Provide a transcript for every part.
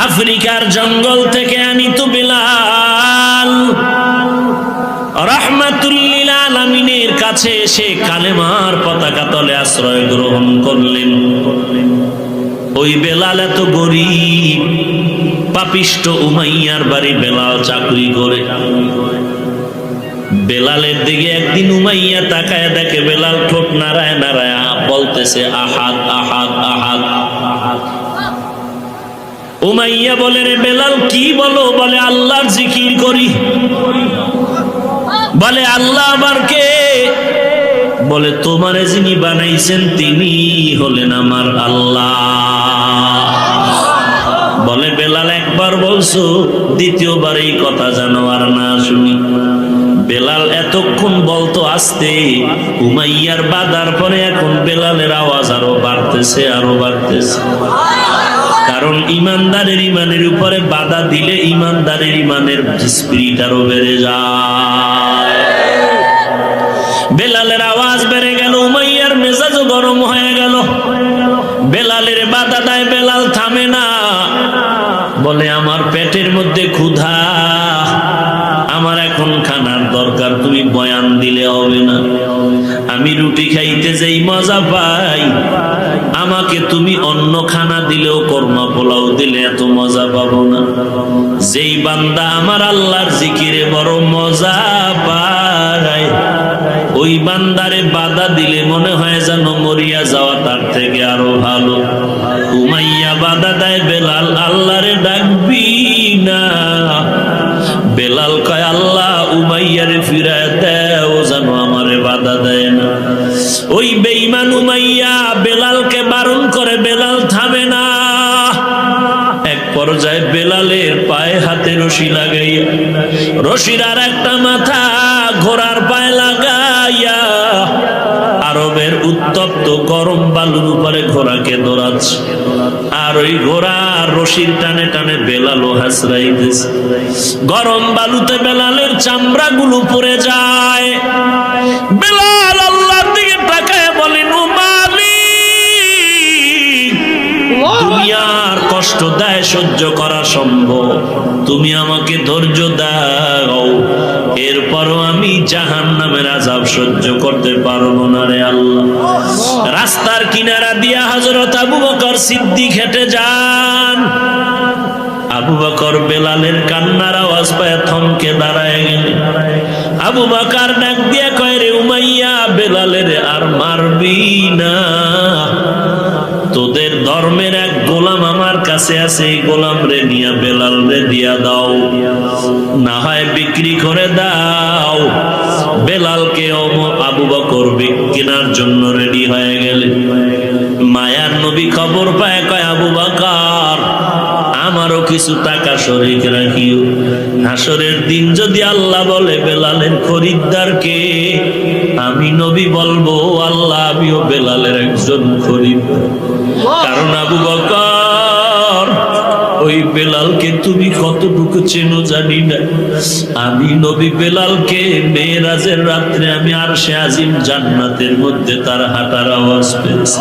আফ্রিকার জঙ্গল থেকে আনিত বেলাল রাহমাতুল লিল আলামিনের কাছে এসে কালেমার পতাকা তলে আশ্রয় গ্রহণ করলেন। ওই বেলাল এত গরিব, পাপিষ্ট উমাইয়ার বাড়ি বেলাল চাকরি করে। বেলালের দিকে একদিন উমাইয়া তাকায় দেখে বেলাল ঠোঁট নাড়ায় নাড়ায় বলতেছে আহাদ আহাদ আহাদ। উমাইয়া বলে, রে বেলাল কি বলো? বলে আল্লাহর জিকির করি। বলে আল্লাহ আবার কে? বলে তোমারে যিনি বানাইছেন তিনি হলেন আমার আল্লাহ। বলে বেলাল একবার বলছো, দ্বিতীয়বার এই কথা যেন আর না শুনি। বেলাল এতক্ষণ বলতো আস্তে, উমাইয়ার বাধার পরে এখন বেলালের আওয়াজ আরো বাড়তেছে আরো বাড়তেছে। কারণ ইমানদারের ইমানের উপরে বাধা দিলে ইমানদারের ইমানের স্পিরিট আরো বেড়ে যায়। বেলালের আওয়াজ বেড়ে গেল, উমাইয়ার মেজাজ গরম হয়ে গেল। বেলালের বাধা দেয়, বেলাল থামে না। বলে আমার পেটের মধ্যে ক্ষুধা, আমার এখন খানার দরকার, তুমি বয়ান দিলে হবে না। আমি রুটি খাইতে যেই মজা পাই, আমাকে তুমি অন্য খানা দিলেও কর্মা পোলাও দিলে এত মজা পাবো না। যেই বান্দা আমার আল্লাহর জিকিরে বড় মজা পায়, ওই বান্দারে বাধা দিলে মনে হয় যেন মরিয়া যাওয়া তার থেকে আরো ভালো। উমাইয়া বাধা দেয়, বেলাল আল্লাহরে ডাকবি না। বেলাল কয় আল্লাহ উমাইয়ারে ফিরায় দেও যেন আমারে বাধা দেয় না। ওই বেঈমান উমাইয়া বেলালকে বারণ করে, বেলাল থামে না। এক পর্যায়ে বেলালের পায়ে হাতে রশি লাগাইয়া, রশির আর একটা মাথা ঘোড়ার পায়ে লাগাইয়া আরবের উত্তপ্ত গরম বালুর উপরে ঘোড়াকে দৌড়াচ্ছে। আর ওই ঘোড়ার রশির টানে টানে বেলালও হাসরাইতেছে। গরম বালুতে বেলালের চামড়া গুলো পড়ে যায়। বেলাল আল্লাহর দিকে তাকায় বলেন, ও মালিক, দুনিয়ার কষ্ট দেয় সহ্য করা সম্ভব, তুমি আমাকে ধৈর্য দাও। এরপরও আমি জাহান্নামের আযাব সহ্য করতে পারবো না রে আল্লাহ। রাস্তার কিনারা দিয়া হযরত আবু বকর সিদ্দিক হেঁটে যান। আবু বকর বেলালের কান্নার আওয়াজ পায় থমকে দাঁড়ায় গেলেন। আবু বকর ডাক দিয়া কয়, রে উমাইয়া, বেলালের আর মারবি না। তোদের ধর্মের এক গোলাম আমার কাছে আছে, এই গোলাম রে নিয়া বেলাল রে দিয়া দাও, না হয় বিক্রি করে দাও। বেলালকে আবু বকর কেনার জন্য রেডি হয়ে গেলেন। মায়ার নবী খবর পায়, কয় আবু বকর, আমারও কিছু টাকা শরীক রাখিও। হাসরের দিন যদি আল্লাহ বলে বেলালের খরিদ্দারকে, আমি নবী বলবো আল্লাহ আমিও বেলালের একজন খরিদ্দার। কারণ আবু বকর, ওই বেলালকে তুমি কতটুকু চেনো জানি না। আমি নবী বেলালকে মেরাজের রাত্রে আমি আরশে আজিম জান্নাতের মধ্যে তার হাঁটার আওয়াজ পেয়েছি।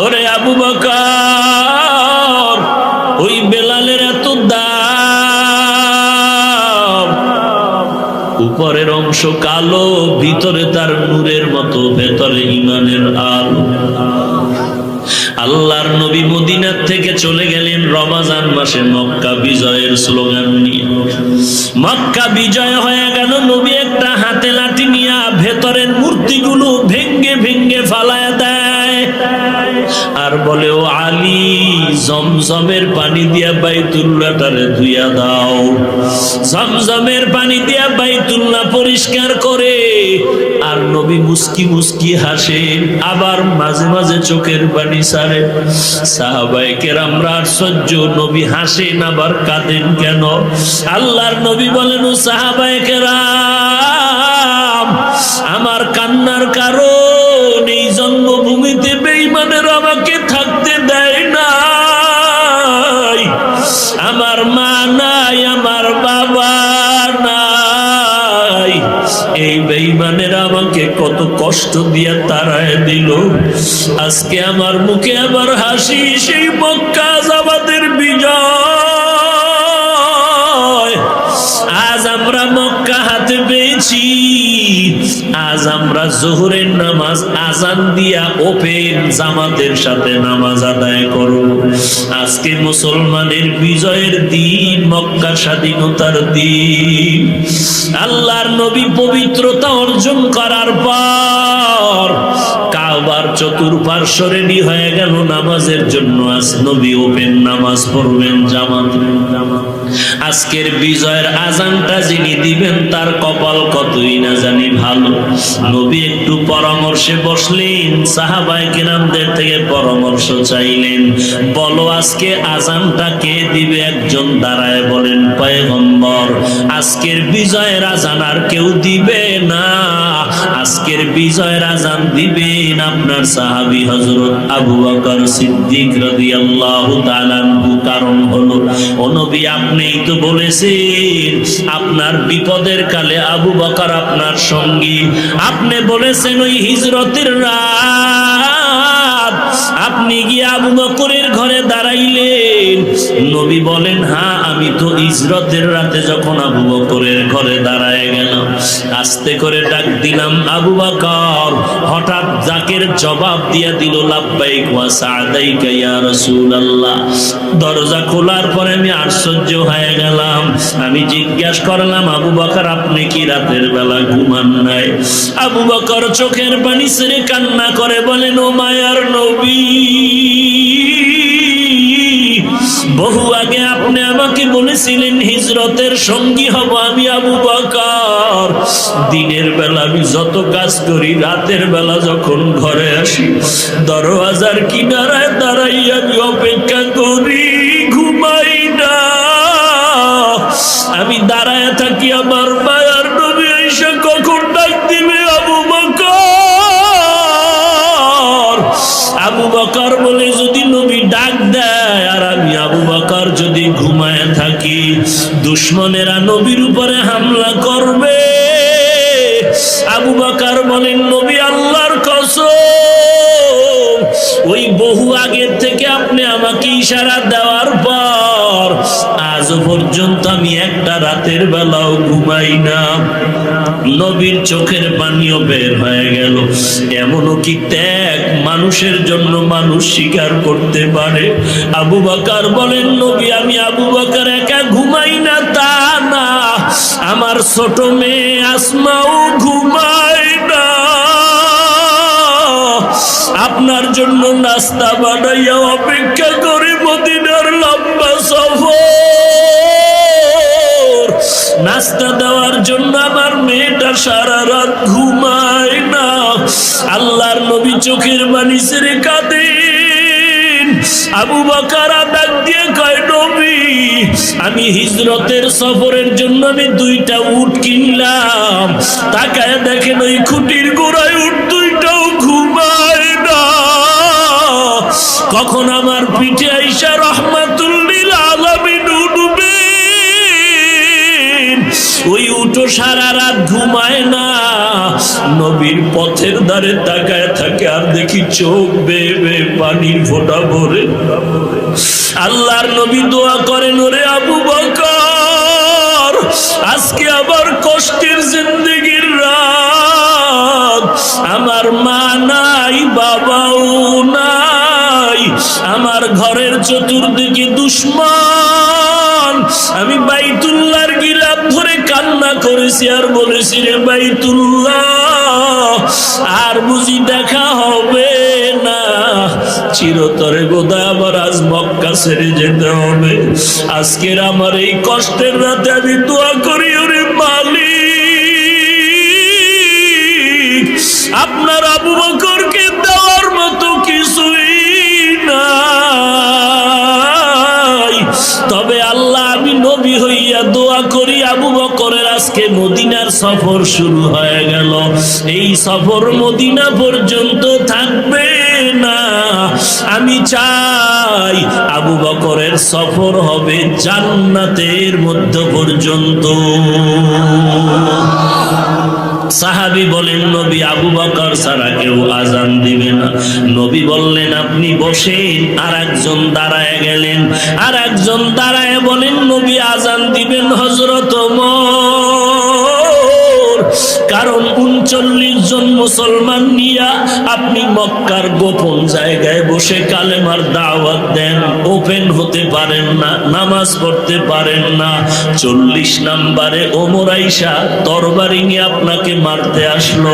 ওরে আবু বকর, ওই বেলালের এত দাম, উপরের অংশ কালো, ভিতরে তার নূরের মতো, ভেতরে ঈমানের আলো। আল্লাহর নবী মদিনা থেকে চলে গেলেন রমজান মাসে মক্কা বিজয়ের স্লোগান নিয়ে। মক্কা বিজয় হয়ে গেল, নবী একটা হাতে লাঠি নিয়ে ভেতরের মূর্তিগুলো ভেঙ্গে ভেঙ্গে ফালায় দেয় আর বলে, ও আলী, জমজমের পানি দিয়া বাইতুল্লাহটারে ধুইয়া দাও। জমজমের পানি দিয়া বাইতুল্লাহ পরিষ্কার করে। আর নবী মুস্কি মুস্কি হাসেন, আবার মাঝে মাঝে চোখের পানি ছাড়ে। সাহাবায়ে কেরামরা আশ্চর্য, নবী হাসেন আবার কাঁদেন কেন? আল্লাহর নবী বলেন, ও সাহাবায়ে কেরাম, আমার কান্নার কারণ এই জন্মভূমিতে বেঈমানের আমাকে থাকতে দেয় নাই। আমার মা নাই, আমার বাবা নাই, এই বেঈমানের আমাকে কত কষ্ট দিয়ে তাড়ায় দিল। আজকে আমার মুখে আবার হাসি, সেই মক্কা আযাবাদের দিয়েছি, আজ আমরা যোহরের নামাজ আজান দিয়া ওপেন জামাতের সাথে নামাজ আদায় করব। আজকে মুসলমানের বিজয়ের দিন, মক্কার স্বাধীনতার দিন। আল্লাহর নবী পবিত্রতা অর্জন করার পর কাবার চতুর্পার্শ্ব রেডি হয়ে গেল নামাজের জন্য। আজ নবী ওপেন নামাজ পড়বেন জামাত। আজকের বিজয়ের আজানটা যিনি দিবেন তার কপাল কতই না জানি ভালো। নবী একটু পরামর্শে বসলেন, সাহাবায়ে কেরামদের থেকে পরামর্শ চাইলেন, বলো আজকে আজানটা কে দিবে? একজন দাঁড়ায় বলেন, পয়গম্বর আজকের বিজয়ের আজান আর কেউ দিবে না, আজকের বিজয়ের আজান দিবেন আপনার সাহাবী হযরত আবু বকর সিদ্দিক রাদিয়াল্লাহু তাআলা আনহু। কারণ হলো, ও নবী আপনিই তো বলেছেন আপনার বিপদের কালে আবু বকর আপনার সঙ্গী। আপনি বলেছেন ওই হিজরতের রাত আপনি গিয়ে আবু বকরের ঘরে দাঁড়াইলেন। নবী বলেন, হ্যাঁ আমি তো হিজরতের রাতে যখন আবু বকরের ঘরে দাঁড়ায় গেলাম, আস্তে করে ডাক দিলাম আবু বকর, হঠাৎ ডাকের জবাব দিয়া দিল, লাব্বাইক ওয়া সা'দাইকা ইয়া রাসূলুল্লাহ। দরজা খোলার পরে আমি আশ্চর্য হয়ে গেলাম। আমি জিজ্ঞাসা করলাম, আবু বকর আপনি কি রাতের বেলা ঘুমান নাই? আবু বকর চোখের পানি ছেড়ে কান্না করে বলেন, ও মায়ার নবী, বহু আগে আপনি আমাকে বলেছিলেন হিজরতের সঙ্গী হব আমি আবু বকর। দিনের বেলা আমি যত কাজ করি, রাতের বেলা যখন ঘরে আসি দরওয়াজার কিনারায় দাঁড়াই আমি অপেক্ষা করি, ঘুমাই না। আমি দাঁড়ায় থাকি, আমার মায়ার নবী এসে কখন ডাক দিবে আবু বকর। আবু বকর বলে, যদি নবী ডাক দেয় আর আমি আবু বকর যদি ঘুমায় থাকি, দুশমনেরা নবীর উপরে হামলা করবে। আবু বকর বলেন, নবী আল্লাহর কসম, ওই বহু আগের থেকে আপনি আমাকে ইশারা দেওয়ার পর আজ পর্যন্ত আমি একটা রাতের বেলাও ঘুমাই না। নবীর চোখের পানিও বের হয়ে গেল। এমনও কি ত্যাগ মানুষের জন্য মানুষ স্বীকার করতে পারে? আবু বকর বলেন, নবী আমি আবু বকর একা ঘুমাই না তা না, আমার ছোট মেয়ে আসমাও ঘুমায় না। আপনার জন্য নাস্তা বানাইয়া অপেক্ষা করে মদিনার লম্বা সফর, নাস্তা দেওয়ার জন্য আমার মেয়েটা সারা রাত ঘুমায় না। আল্লাহর নবী চোখের পানি ছেড়ে কাঁদেন। আবু বকর ডাক দিয়ে কয়, নবী আমি হিজরতের সফরের জন্য আমি 2টা উট কিনলাম, তাকায় দেখেন ওই খুঁটির গোড়ায় উট 2টাও ঘুমায় না। কখন আমার পিঠে আইসা রহমাতুল লিল আলামিন উঠবে, ওই উটো সারা রাত ঘুমায় না। নবীর পথের ধারে তাকায় থাকে আর দেখি চোখ বেয়ে বেয়ে পানির ফোঁটা ভরে। আল্লাহর নবী দোয়া করেন, ওরে আবু বকর আজকে আবার কষ্টের জিন্দেগির রাত, আমার মা নাই বাবাও নাই, আমার ঘরের চতুর্দিকে দুশমন। আমি বাইতুল্লাহর গিলাফ ধরে কান্না করেছি আর বলেছি, রে বাইতুল্লাহ আর বুঝি দেখা হবে না, চিরতরে বোধহয় আমার আজ মক্কা ছেড়ে যেতে হবে। আজকের আমার এই কষ্টের রাতে আমি দোয়া করি, ওরে মালিক আপনার আবু বকরকে দেওয়ার মতো কিছুই নাই। তবে আল্লাহ আমি নবী হইয়া দোয়া করি, আবু বকরের আজকে মদিনার সফর শুরু হয়ে গেল, এই সফর মদিনা পর্যন্ত থাকবে না। আমি চাই আবু বকরের সফর হবে জান্নাতের মধ্য পর্যন্ত। সাহাবী বলেন, নবী আবু বকর ছাড়া কেউ আজান দিবে না। নবী বললেন, আপনি বসেন। আর একজন দাঁড়ায় গেলেন, আর একজন দাঁড়ায় বলেন, নবী আজান দিবেন হযরত ওমর। কারণ 39 জন মুসলমান নিয়া আপনি মক্কার গোপন জায়গায় বসে কালেমার দাওয়াত দেন, ওপেন হতে পারেন না, নামাজ পড়তে পারেন না। 40 নম্বরে ওমর আইসা তরবারি নিয়ে আপনাকে মারতে আসলো।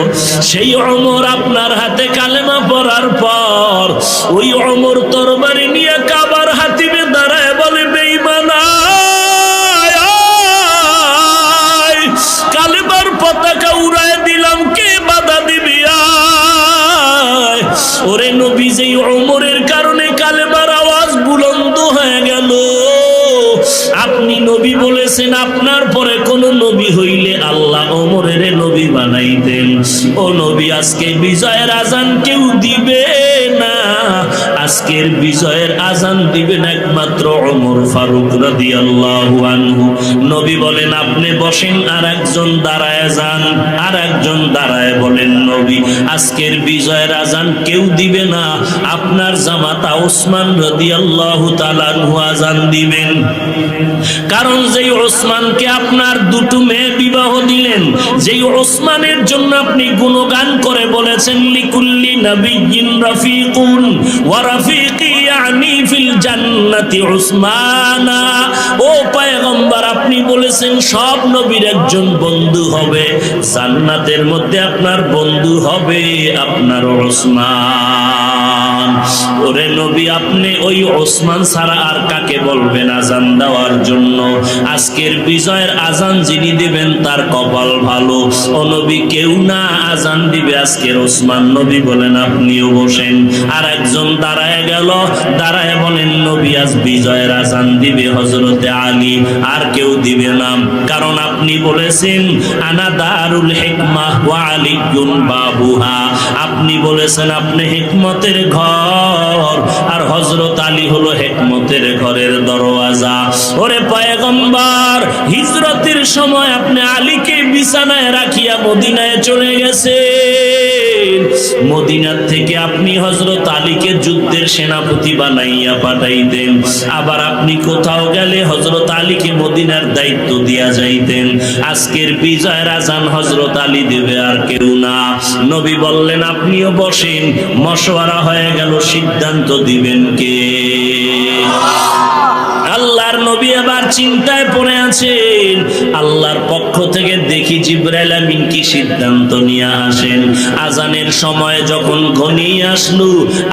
সেই ওমর আপনার হাতে কালেমা পড়ার পর ওই ওমর তরবারি নিয়ে কাবার হাতিমে দাঁড়ায় বলে, বেঈমানা কালেমার পতাকা উড়ায় দিলাম, কে বাধা দিবি? ওরে নবী, যেই ওমরের কারণে কালেমার আওয়াজ বুলন্দ হয়ে গেল, আপনি নবী বলেছেন আপনার পরে কোন নবী হইলে আল্লাহ ওমরের নবী বানাইতেন। ও নবী, আজকে বিজয়ের আজান কেউ দিবে না, আজকের বিজয়ের আজান দিবেন একমাত্র ওমর ফারুক রাদিয়াল্লাহু আনহু। নবী বলেন আপনি বসেন, আর একজন দাঁড়ায় যান। আর একজন দাঁড়ায় বলেন, নবী আজকের বিজয়ের আজান কেউ দিবে না, আপনার জামাতা ওসমান রাদিয়াল্লাহু তাআলা আনহু আজান দিবেন। কারণ যেই ওসমানকে আপনার দুটো মেয়ে বিবাহ দিলেন, যেই ওসমানের জন্য আপনি গুণগান করে বলেছেন, লিকুল্লি নাবিয়্যিন রাফিকুন ওয়া রাফিকি ইয়ানি ফিল জান্নাতি উসমানা। ও পয়গম্বর, আপনি বলেছেন সব নবীর একজন বন্ধু হবে, জান্নাতের মধ্যে আপনার বন্ধু হবে আপনার ওসমান। ওরে নবী, আপনি ওই ওসমান ছাড়া আর কাকে বলবেন আজান দেওয়ার জন্য? আজকের বিজয়ের আজান যিনি দিবেন তার কপাল ভালো। ও নবী, কেউ না, আজান দিবে আজকের ওসমান। নবী বলেন আপনিও বসেন। আর একজন দাঁড়ায় গেল, দাঁড়ায় বলেন, নবী আজ বিজয়ের আজান দিবে হযরতে আলী, আর কেউ দিবে না। কারণ আপনি বলেছেন আনা দারুল হিকমাহ ওয়া আলিয়্যুন বাবুহা। আপনি বলেছেন আপনি হিকমতের ঘর, আর হযরত আলী হলো হিকমতের ঘরের দরওয়াজা। ওরে পয়গম্বর, হিজরতের সময় আপনি আলীকে বিছানায় রাখিয়া মদিনায় চলে গেছেন। মদিনার থেকে আপনি হযরত আলীকে যুদ্ধের সেনাপতি বানাইয়া পাঠাইতেন। আবার আপনি কোথাও গেলে হযরত আলীকে মদিনার দায়িত্ব দিয়া যাইতেন। আজকের বিজয়ের আজান হযরত আলী দেবে, আর কেউ না। নবী বললেন আপনিও বসেন। মশওয়ারা হয়ে গেল, সিদ্ধান্ত দিবেন কে? আল্লাহর নবী আবার চিন্তায় পড়ে আছেন। আল্লাহর পক্ষ থেকে দেখি জিবরাইল আমিন কি সিদ্ধান্ত নিয়ে আসেন। আজানের সময় যখন ঘনিয়ে আসলো,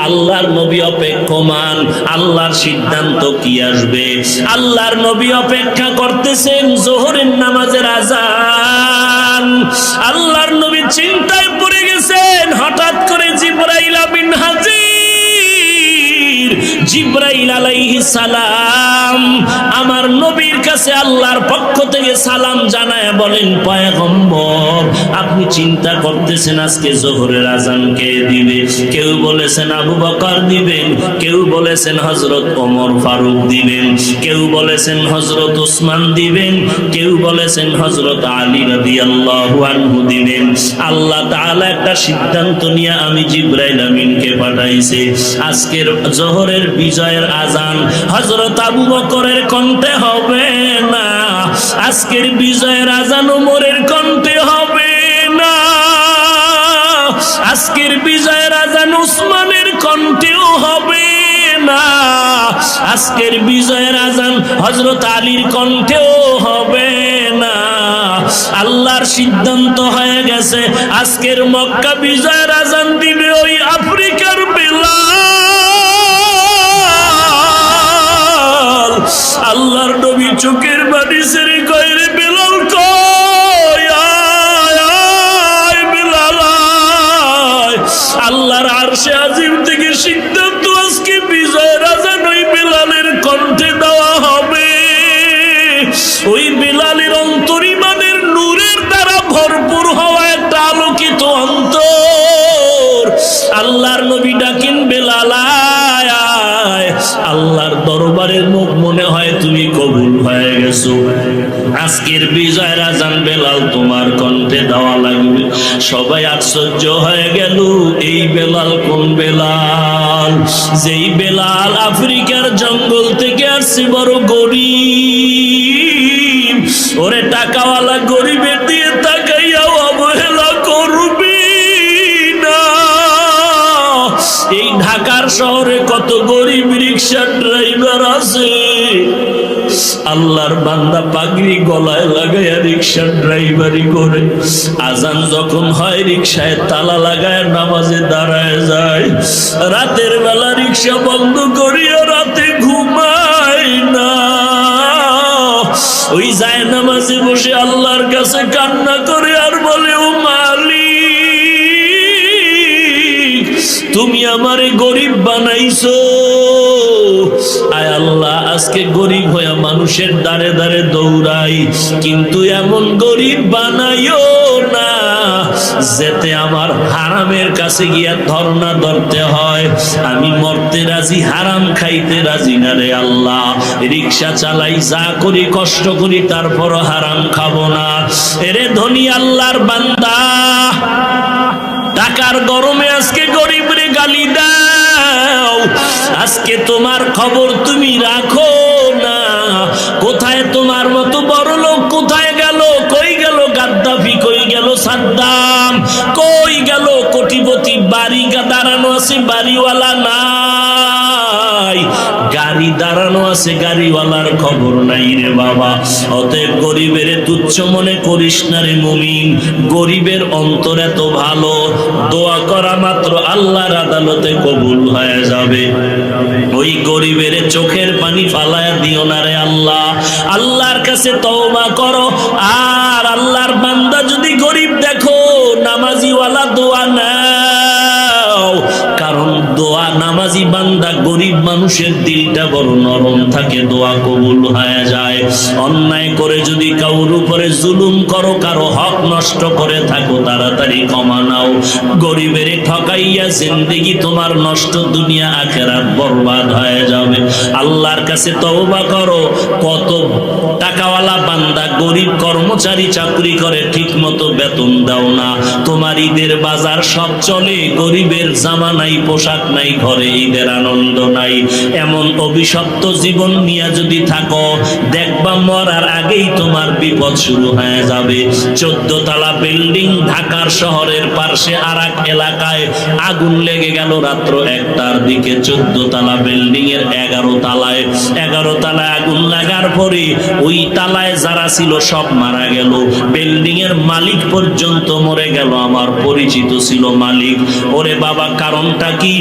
আল্লাহর নবী অপেক্ষমান, আল্লাহর সিদ্ধান্ত কি আসবে। আল্লাহর নবী অপেক্ষা করতেছেন যোহরের নামাজের আজান। আল্লাহর নবী চিন্তায় পড়ে গেছেন। হঠাৎ করে জিবরাইল আমিন হাজির। জিবরাইল আলাইহিস সালাম আমার নবীর কাছে আল্লাহর পক্ষ থেকে সালাম জানায় বলেন, পয়গম্বর আপনি চিন্তা করতেছেন আজকে যোহরের আজান কে দিবে। কেউ বলেছেন আবু বকর দিবেন, কেউ বলেছেন হযরত ওমর ফারুক দিবেন, কেউ বলেছেন হযরত ওসমান দিবেন, কেউ বলেছেন হযরত আলী রাদিয়াল্লাহু আনহু দিবেন। আল্লাহ তাআলা একটা সিদ্ধান্ত নিয়ে আমি জিবরাইল আমিনকে পাঠাইছে। আজকের যোহরের বিজয়ের আজান হযরত আবু বকরের কণ্ঠে হবে না, আজকের বিজয়ের আজান ওমরের কণ্ঠে হবে না, আজকের বিজয়ের আজান উসমানের কণ্ঠেও হবে না, আজকের বিজয়ের আজান হযরত আলীর কণ্ঠেও হবে না। আল্লাহর সিদ্ধান্ত হয়ে গেছে, আজকের মক্কা বিজয়ের আজান দিবে ওই আফ্রিকার বেলাল। আল্লাহর নবী চোখের বাড়ি ছেড়ে কয়, রে বেলাল কই, আয় বেলাল আয়। আল্লাহর আরশে আজিম থেকে সিদ্ধান্ত, আজকে বিজয়ের আজান ওই বেলালের কণ্ঠে দেওয়া হবে। ওই বেলালের অন্তর ইমানের নূরের দ্বারা ভরপুর হওয়া একটা আলোকিত অন্তর। আল্লাহর নবী ডাকেন, বেলাল আয় আয়। আল্লাহর দরবারের মুখ মনে হয় তুমি কবুল হয়ে গেছো। আজকের বিজয়ের আজান বেলাল তোমার কণ্ঠে দেওয়া লাগবে। সবাই আশ্চর্য হয়ে গেল, এই বেলাল কোন বেলাল? যেই বেলাল আফ্রিকার জঙ্গল থেকে আসছে, বড় গরিব। ওরে টাকাওয়ালা গরিবের দিয়ে তাকাইয়াও অবহেলা শহরে কত গরিব রিক্সা ড্রাইভার আছে, আল্লাহর বান্দা পাগড়ি গলায় লাগাইয়া রিক্সা ড্রাইভারি করে, আজান যখন হয় রিক্সায় তালা লাগায় নামাজে দাঁড়ায় যায়, রাতের বেলা রিক্সা বন্ধ করিয়া রাতে ঘুমায় না, ওই যায় নামাজে বসে আল্লাহর কাছে কান্না করে আর বলে, ও মালিক তুমি আমারে গরিব বানাইছো, আয় আল্লাহ আজকে গরিব হয়ে মানুষের দ্বারে দ্বারে দৌড়াই, কিন্তু এমন গরিব বানাইও না যেতে আমার হারামের কাছে গিয়া ধর্ণা ধরতে হয়, আমি মরতে রাজি হারাম খাইতে রাজি না রে আল্লাহ, রিক্সা চালাই যা করি কষ্ট করি তারপরও হারাম খাবো না। এরে ধনী আল্লাহর বান্দা, টাকার গরমে আজকে গরিবরে গালি দাও, আজকে তোমার খবর তুমি রাখো না, কোথায় তোমার মতো বড় লোক কোথায় গেল, কই গেল গাদ্দাফি, কই গেল সাদ্দাম, কই গেল কোটিপতি, বাড়ি দাঁড়ানো আছে বাড়িওয়ালা নাই, গাড়ি দাঁড়ানো আছে গাড়িওয়ালার খবর নাই রে বাবা। অতএব গরিবের তুচ্ছ মনে করিস না রে মুমিন, গরিবের অন্তর এত ভালো, দোয়া করা মাত্র আল্লাহর আদালতে কবুল হয়ে যাবে। ওই গরিবের চোখের পানি ফালায়া দিও না রে আল্লাহ, আল্লাহর কাছে তওবা করো। আর আল্লাহর বান্দা যদি গরিব দেখো, নামাজিওয়ালা দোয়া নাও, কারণ দোয়া নামাজি বান্দা গরিব মানুষের দিলটা বড় নরম থাকে, দোয়া কবুল হয়ে যায়। অন্যায় করে যদি কারোর উপরে জুলুম করো, কারো হক নষ্ট করে থাকো, তাড়াতাড়ি ক্ষমা নাও। গরিবের ঠকাইয়া জিন্দেগি তোমার নষ্ট, দুনিয়া আখিরাত বরবাদ হয়ে যাবে। আল্লাহর কাছে তওবা করো। কত টাকাওয়ালা বান্দা গরিব কর্মচারী চাকরি করে, ঠিক মতো বেতন দাও না, তোমার ঈদের বাজার সব চলে, গরিবের জামা নাই, পোশাক নাই, ঘরে ঈদের আনন্দ নাই। এমন অভিশপ্ত জীবন নিয়ে যদি থাকো, দেখবা মরার আগেই তোমার বিপদ শুরু হয়ে যাবে। 14 তলা বিল্ডিং, ঢাকার শহরের পাশে আর এক এলাকায় আগুন লেগে গেল রাত্র 1টার দিকে। 14 তলা বিল্ডিং এর 11 তলায় আগুন লাগার পরে ওই তালায় যারা ছিল সব মারা গেল, বিল্ডিং এর মালিক পর্যন্ত মরে গেল। আমার পরিচিত ছিল মালিক। ওরে বাবা, কারণটা কি?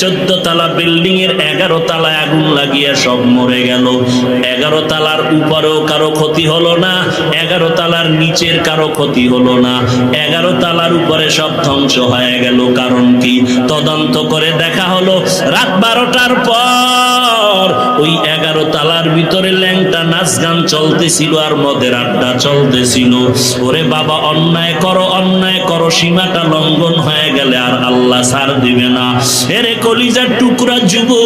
14 তলা বিল্ডিং এর 11 তলায় আগুন লাগিয়ে সব মরে গেল। 11 তলার উপরেও কারো ক্ষতি হলো না, 11 তলার নিচের কারো ক্ষতি হলো না, 11 তলার উপরে সব ধ্বংস হয়ে গেল। কারণ কি? তদন্ত করে দেখা হলো রাত 12টার পর ওই 11 তলার ভিতরে ল্যাংটা নাচ গান চলতেছিল আর মদের আড্ডা চলতেছিল। ওরে বাবা, অন্যায় করো, সীমাটা লঙ্ঘন হয়ে গেলে আর আল্লাহ ছাড় দিবে না। এরে কলিজার টুকরা যুবক,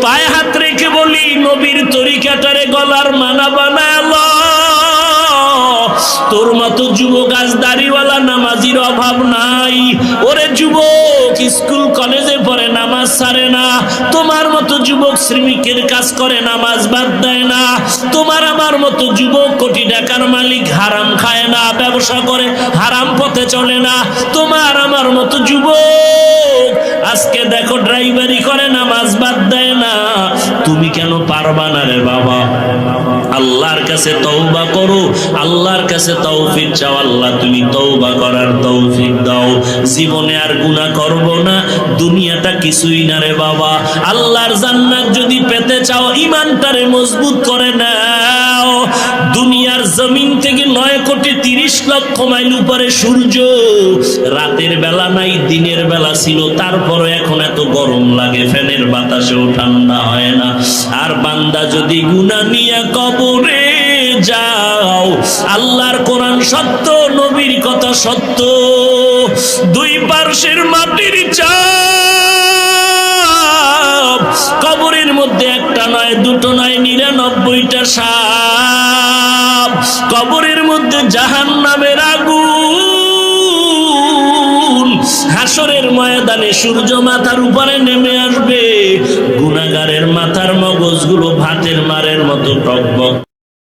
পায়ে হাত রেখে বলি, নবীর তরিকাটারে গলার মালা বানালো। তোর মতো যুবক আজ দাড়িওয়ালা নামাজির অভাব নাই। ওরে যুবক, স্কুল কলেজে পড়ে নামাজ ছাড়ে না, তোমার মতো যুবক শ্রমিকের কাজ করে নামাজ বাদ দেয় না। তোমার আমার মতো যুবক কোটি টাকার মালিক, হারাম খায় না, ব্যবসা করে হারাম পথে চলে না। তোমার আমার মতো যুবক আজকে দেখো ড্রাইভারি করে নামাজ বাদ দেয় না। তুমি কেন পারবা না রে বাবা? আল্লাহর কাছে তওবা করো, আল্লাহর কাছে তৌফিক চাও। আল্লাহ তুমি তওবা করার তৌফিক দাও। জীবনে আর গুনাহ করব না, দুনিয়াটা কিছুই না রে বাবা। আল্লাহর জান্নাত যদি পেতে চাও, ঈমানটারে মজবুত করে নাও। দুনিয়ার জমিন থেকে 9,30,00,000 মাইল উপরে সূর্য, রাতের বেলা নাই, দিনের বেলা ছিল, তারপরে এখন এত গরম লাগে, ফ্যানের বাতাসেও ঠান্ডা হয় না। আর বান্দা যদি গুনাহ নিয়ে কবরে যাও, আল্লাহর কোরআন সত্য, নবীর কথা সত্য, দুই পার্শ্বের মাটির চাপ, কবরের মধ্যে একটা নয়, দুটো নয়, 99টা সাপ, কবরের মধ্যে জাহান্নামের আগুন, হাসরের ময়দানে সূর্য মাথার উপরে নেমে আসবে, গুনাহগারের মাথার মগজগুলো ভাতের মারের মতো টকবক